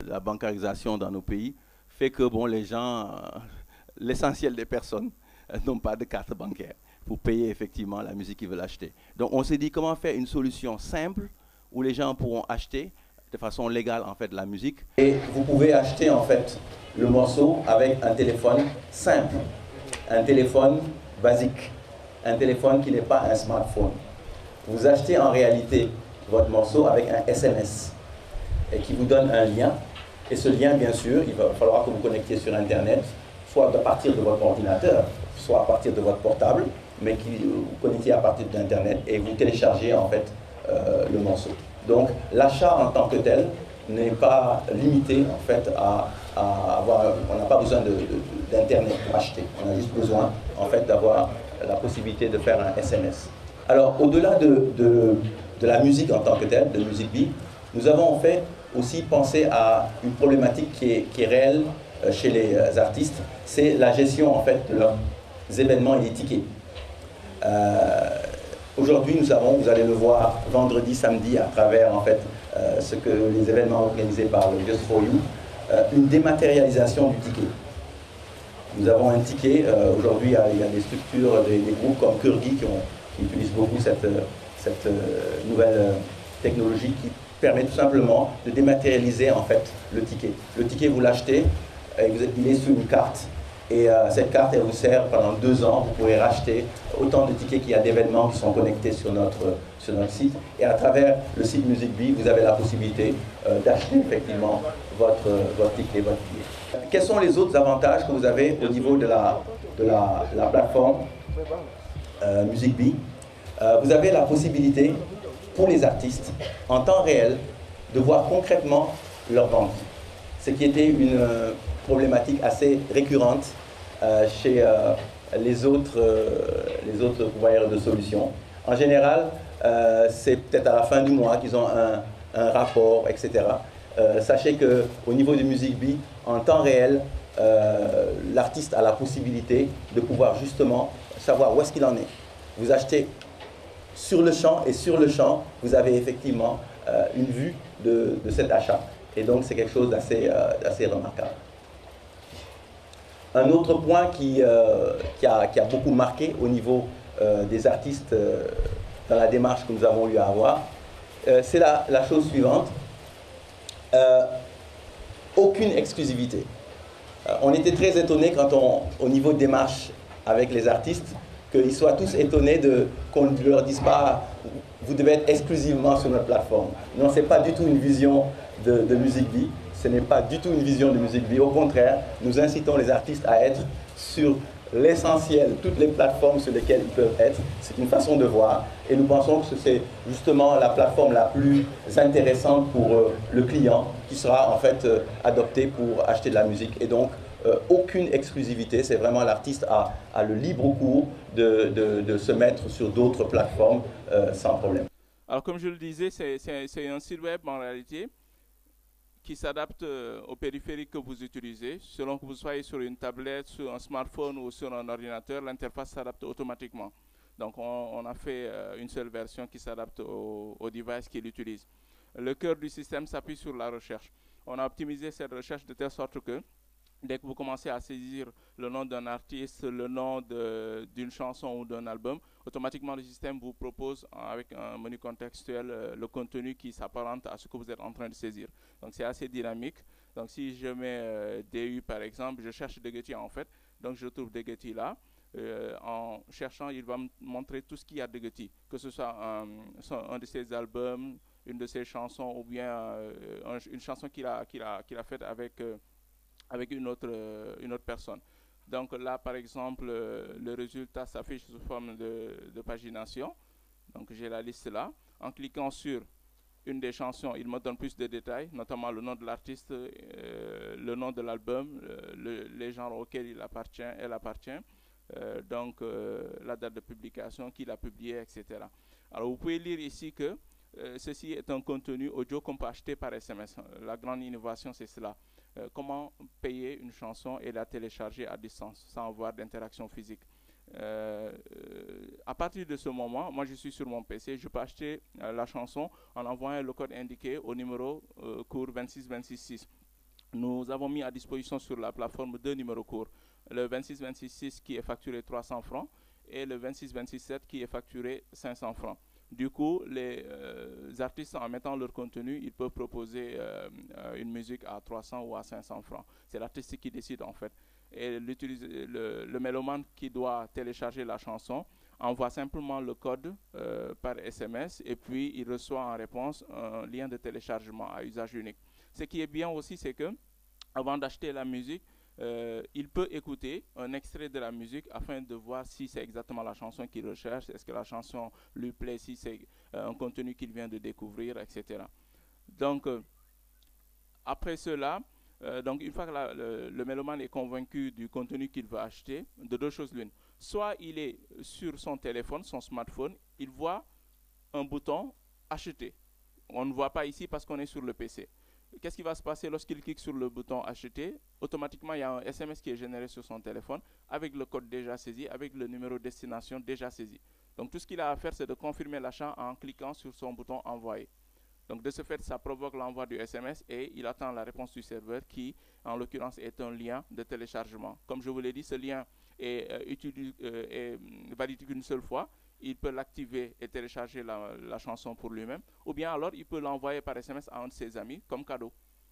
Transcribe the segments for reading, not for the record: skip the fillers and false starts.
La bancarisation dans nos pays fait que bon, les gens, l'essentiel des personnes n'ont pas de carte bancaire pour payer effectivement la musique qu'ils veulent acheter. Donc on s'est dit comment faire une solution simple où les gens pourront acheter de façon légale en fait la musique. Et vous pouvez acheter en fait le morceau avec un téléphone simple, un téléphone basique, un téléphone qui n'est pas un smartphone. Vous achetez en réalité votre morceau avec un SMS et qui vous donne un lien. Et ce lien, bien sûr, il va falloir que vous connectiez sur Internet, soit à partir de votre ordinateur, soit à partir de votre portable, mais qui vous connectez à partir d'Internet et vous téléchargez en fait le morceau. Donc l'achat en tant que tel n'est pas limité en fait à avoir, on n'a pas besoin d'Internet pour acheter, on a juste besoin en fait d'avoir la possibilité de faire un SMS. Alors au-delà de la musique en tant que telle, de Music Bee, nous avons en fait aussi pensé à une problématique qui est réelle chez les artistes, c'est la gestion en fait de leurs événements et des tickets. Aujourd'hui, nous avons, vous allez le voir vendredi, samedi, à travers en fait ce que les événements organisés par le Just for You, une dématérialisation du ticket. Nous avons un ticket, aujourd'hui il y a des structures, des groupes comme Kurgi qui utilisent beaucoup cette nouvelle technologie qui permet tout simplement de dématérialiser en fait le ticket. Le ticket, vous l'achetez, il est sur une carte, et cette carte, elle vous sert pendant 2 ans. Vous pourrez racheter autant de tickets qu'il y a d'événements qui sont connectés sur notre site. Et à travers le site Music Bee, vous avez la possibilité d'acheter effectivement votre ticket, votre billet. Quels sont les autres avantages que vous avez au niveau de la plateforme Music Bee? Vous avez la possibilité pour les artistes, en temps réel, de voir concrètement leurs ventes. Ce qui était une problématique assez récurrente chez les autres providers de solutions. En général, c'est peut-être à la fin du mois qu'ils ont un rapport, etc. Sachez qu'au niveau de Music Bee, en temps réel, l'artiste a la possibilité de pouvoir justement savoir où est-ce qu'il en est. Vous achetez sur le champ, et sur le champ, vous avez effectivement une vue de cet achat. Et donc, c'est quelque chose d'assez remarquable. Un autre point qui a beaucoup marqué au niveau des artistes dans la démarche que nous avons eu à avoir, c'est la chose suivante. Aucune exclusivité. On était très étonnés quand au niveau de démarche avec les artistes, qu'ils soient tous étonnés qu'on ne leur dise pas vous devez être exclusivement sur notre plateforme. Non, ce n'est pas du tout une vision de Music Bee, ce n'est pas du tout une vision de Music Bee. Au contraire, nous incitons les artistes à être sur l'essentiel, toutes les plateformes sur lesquelles ils peuvent être. C'est une façon de voir et nous pensons que c'est justement la plateforme la plus intéressante pour le client qui sera en fait adopté pour acheter de la musique. Et donc, aucune exclusivité, c'est vraiment l'artiste a le libre cours de se mettre sur d'autres plateformes sans problème. Alors comme je le disais, c'est un site web en réalité qui s'adapte au périphérique que vous utilisez. Selon que vous soyez sur une tablette, sur un smartphone ou sur un ordinateur, l'interface s'adapte automatiquement. Donc on a fait une seule version qui s'adapte au device qu'il utilise. Le cœur du système s'appuie sur la recherche. On a optimisé cette recherche de telle sorte que dès que vous commencez à saisir le nom d'un artiste, le nom d'une chanson ou d'un album, automatiquement le système vous propose avec un menu contextuel le contenu qui s'apparente à ce que vous êtes en train de saisir. Donc c'est assez dynamique. Donc si je mets DU par exemple, je cherche Degeti en fait, donc je trouve Degeti là. En cherchant, il va me montrer tout ce qu'il y a de Degeti, que ce soit un de ses albums, une de ses chansons ou bien une chanson qu'il a faite avec une autre personne. Donc là, par exemple, le résultat s'affiche sous forme de pagination. Donc j'ai la liste là. En cliquant sur une des chansons, il me donne plus de détails, notamment le nom de l'artiste, le nom de l'album, les genres auxquels elle appartient, donc la date de publication, qui l'a publié, etc. Alors vous pouvez lire ici que ceci est un contenu audio qu'on peut acheter par SMS. La grande innovation, c'est cela. Comment payer une chanson et la télécharger à distance sans avoir d'interaction physique. À partir de ce moment, moi je suis sur mon PC, je peux acheter la chanson en envoyant le code indiqué au numéro court 26266. Nous avons mis à disposition sur la plateforme deux numéros courts, le 26266 qui est facturé 300 francs et le 26267 qui est facturé 500 francs. Du coup, les artistes, en mettant leur contenu, ils peuvent proposer une musique à 300 ou à 500 francs. C'est l'artiste qui décide en fait. Et le mélomane qui doit télécharger la chanson envoie simplement le code par SMS et puis il reçoit en réponse un lien de téléchargement à usage unique. Ce qui est bien aussi, c'est que avant d'acheter la musique, il peut écouter un extrait de la musique afin de voir si c'est exactement la chanson qu'il recherche, est-ce que la chanson lui plaît, si c'est un contenu qu'il vient de découvrir, etc. Donc, après cela, donc une fois que le mélomane est convaincu du contenu qu'il veut acheter, de deux choses l'une. Soit il est sur son téléphone, son smartphone, il voit un bouton acheter. On ne voit pas ici parce qu'on est sur le PC. Qu'est-ce qui va se passer lorsqu'il clique sur le bouton acheter? Automatiquement, il y a un SMS qui est généré sur son téléphone avec le code déjà saisi, avec le numéro destination déjà saisi. Donc tout ce qu'il a à faire, c'est de confirmer l'achat en cliquant sur son bouton envoyer. Donc de ce fait, ça provoque l'envoi du SMS et il attend la réponse du serveur qui, en l'occurrence, est un lien de téléchargement. Comme je vous l'ai dit, ce lien est valide qu'une seule fois. Il peut l'activer et télécharger la chanson pour lui-même, ou bien alors il peut l'envoyer par SMS à un de ses amis comme cadeau.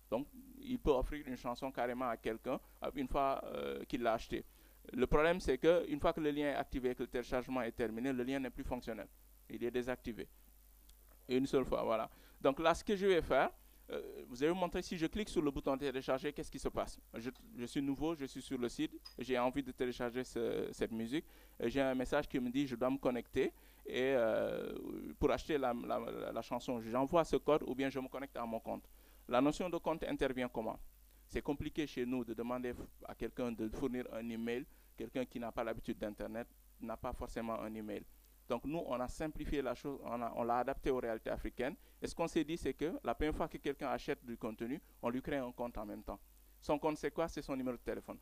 Donc il peut offrir une chanson carrément à quelqu'un une fois qu'il l'a acheté. Le problème, c'est qu'une fois que le lien est activé et que le téléchargement est terminé, le lien n'est plus fonctionnel. Il est désactivé. Une seule fois, voilà. Donc là, ce que je vais faire, vous allez vous montrer, si je clique sur le bouton télécharger, qu'est-ce qui se passe? Je suis nouveau, je suis sur le site, j'ai envie de télécharger cette musique. J'ai un message qui me dit je dois me connecter et pour acheter la chanson, j'envoie ce code ou bien je me connecte à mon compte. La notion de compte intervient comment? C'est compliqué chez nous de demander à quelqu'un de fournir un email. Quelqu'un qui n'a pas l'habitude d'Internet n'a pas forcément un email. Donc nous, on a simplifié la chose, on l'a adapté aux réalités africaines. Et ce qu'on s'est dit, c'est que la première fois que quelqu'un achète du contenu, on lui crée un compte en même temps. Son compte, c'est quoi? C'est son numéro de téléphone.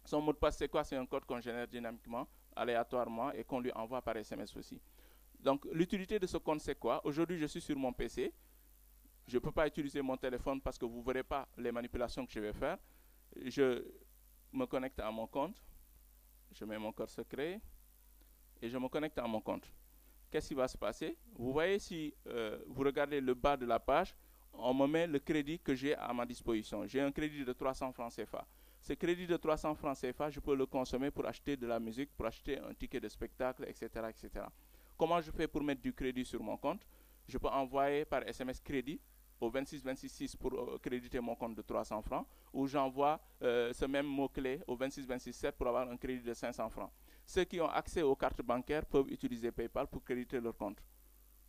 Son mot de passe, c'est quoi? C'est un code qu'on génère dynamiquement, aléatoirement, et qu'on lui envoie par SMS aussi. Donc l'utilité de ce compte, c'est quoi? Aujourd'hui, je suis sur mon PC. Je ne peux pas utiliser mon téléphone parce que vous ne verrez pas les manipulations que je vais faire. Je me connecte à mon compte. Je mets mon code secret. Et je me connecte à mon compte. Qu'est-ce qui va se passer? Vous voyez, si vous regardez le bas de la page, on me met le crédit que j'ai à ma disposition. J'ai un crédit de 300 francs CFA. Ce crédit de 300 francs CFA, je peux le consommer pour acheter de la musique, pour acheter un ticket de spectacle, etc., etc. Comment je fais pour mettre du crédit sur mon compte? Je peux envoyer par SMS crédit au 26266 pour créditer mon compte de 300 francs, ou j'envoie ce même mot-clé au 26267 pour avoir un crédit de 500 francs. Ceux qui ont accès aux cartes bancaires peuvent utiliser PayPal pour créditer leur compte.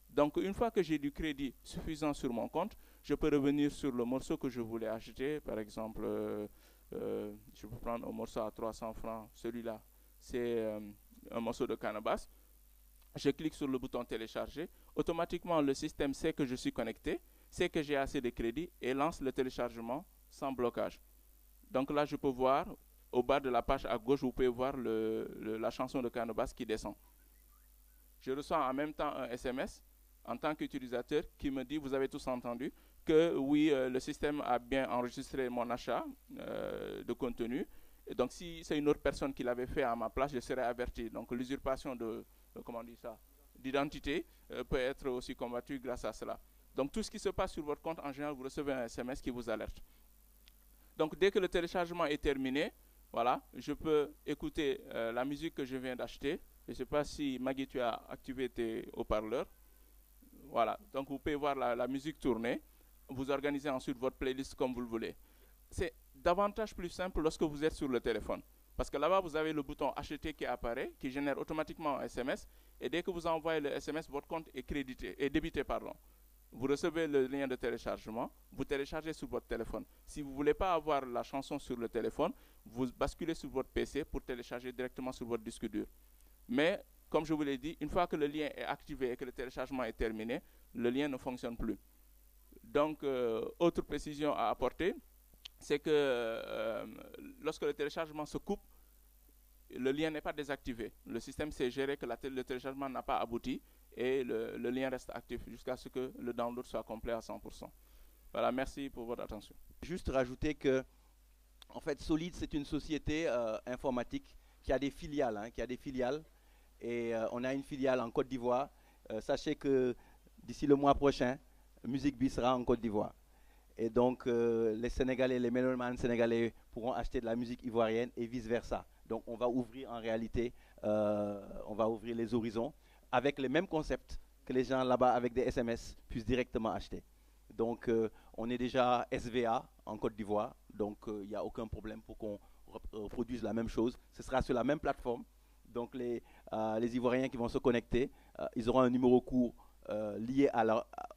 Donc, une fois que j'ai du crédit suffisant sur mon compte, je peux revenir sur le morceau que je voulais acheter. Par exemple, je peux prendre un morceau à 300 francs. Celui-là, c'est un morceau de Canabasse. Je clique sur le bouton télécharger. Automatiquement, le système sait que je suis connecté, sait que j'ai assez de crédit et lance le téléchargement sans blocage. Donc là, je peux voir, au bas de la page à gauche, vous pouvez voir la chanson de Canabasse qui descend. Je reçois en même temps un SMS en tant qu'utilisateur qui me dit, vous avez tous entendu, que oui, le système a bien enregistré mon achat de contenu. Et donc si c'est une autre personne qui l'avait fait à ma place, je serai averti. Donc l'usurpation comment on dit ça, d'identité peut être aussi combattue grâce à cela. Donc tout ce qui se passe sur votre compte, en général, vous recevez un SMS qui vous alerte. Donc dès que le téléchargement est terminé, voilà, je peux écouter la musique que je viens d'acheter. Je ne sais pas si Maggie, tu as activé tes haut-parleurs. Voilà, donc vous pouvez voir la musique tourner. Vous organisez ensuite votre playlist comme vous le voulez. C'est davantage plus simple lorsque vous êtes sur le téléphone. Parce que là-bas, vous avez le bouton acheter qui apparaît, qui génère automatiquement un SMS. Et dès que vous envoyez le SMS, votre compte est débité. Vous recevez le lien de téléchargement, vous téléchargez sur votre téléphone. Si vous ne voulez pas avoir la chanson sur le téléphone, vous basculez sur votre PC pour télécharger directement sur votre disque dur. Mais, comme je vous l'ai dit, une fois que le lien est activé et que le téléchargement est terminé, le lien ne fonctionne plus. Donc, autre précision à apporter, c'est que lorsque le téléchargement se coupe, le lien n'est pas désactivé. Le système sait gérer que le téléchargement n'a pas abouti et le lien reste actif jusqu'à ce que le download soit complet à 100%. Voilà, merci pour votre attention. Juste rajouter que, en fait, Solid, c'est une société informatique qui a des filiales, et on a une filiale en Côte d'Ivoire. Sachez que d'ici le mois prochain, MusicBee sera en Côte d'Ivoire. Et donc, les Sénégalais, les mélomanes sénégalais pourront acheter de la musique ivoirienne et vice-versa. Donc, on va ouvrir en réalité, on va ouvrir les horizons avec les mêmes concepts que les gens là-bas avec des SMS puissent directement acheter. Donc, on est déjà SVA en Côte d'Ivoire, donc il n'y a aucun problème pour qu'on reproduise la même chose. Ce sera sur la même plateforme. Donc, les Ivoiriens qui vont se connecter, ils auront un numéro court lié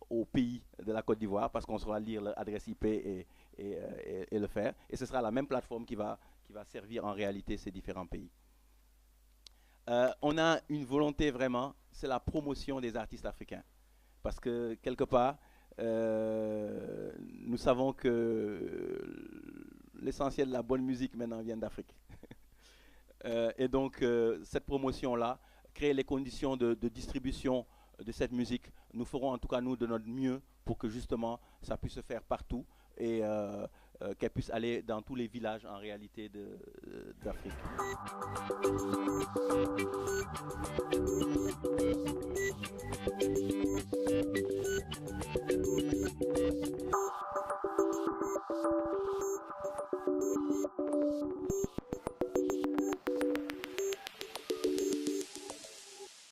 au pays de la Côte d'Ivoire parce qu'on saura lire leur adresse IP et le faire. Et ce sera la même plateforme qui va servir en réalité ces différents pays. On a une volonté vraiment, c'est la promotion des artistes africains. Parce que quelque part, nous savons que l'essentiel de la bonne musique maintenant vient d'Afrique. Et donc, cette promotion-là, créer les conditions de distribution de cette musique, nous ferons en tout cas nous de notre mieux pour que justement ça puisse se faire partout et qu'elle puisse aller dans tous les villages en réalité d'Afrique.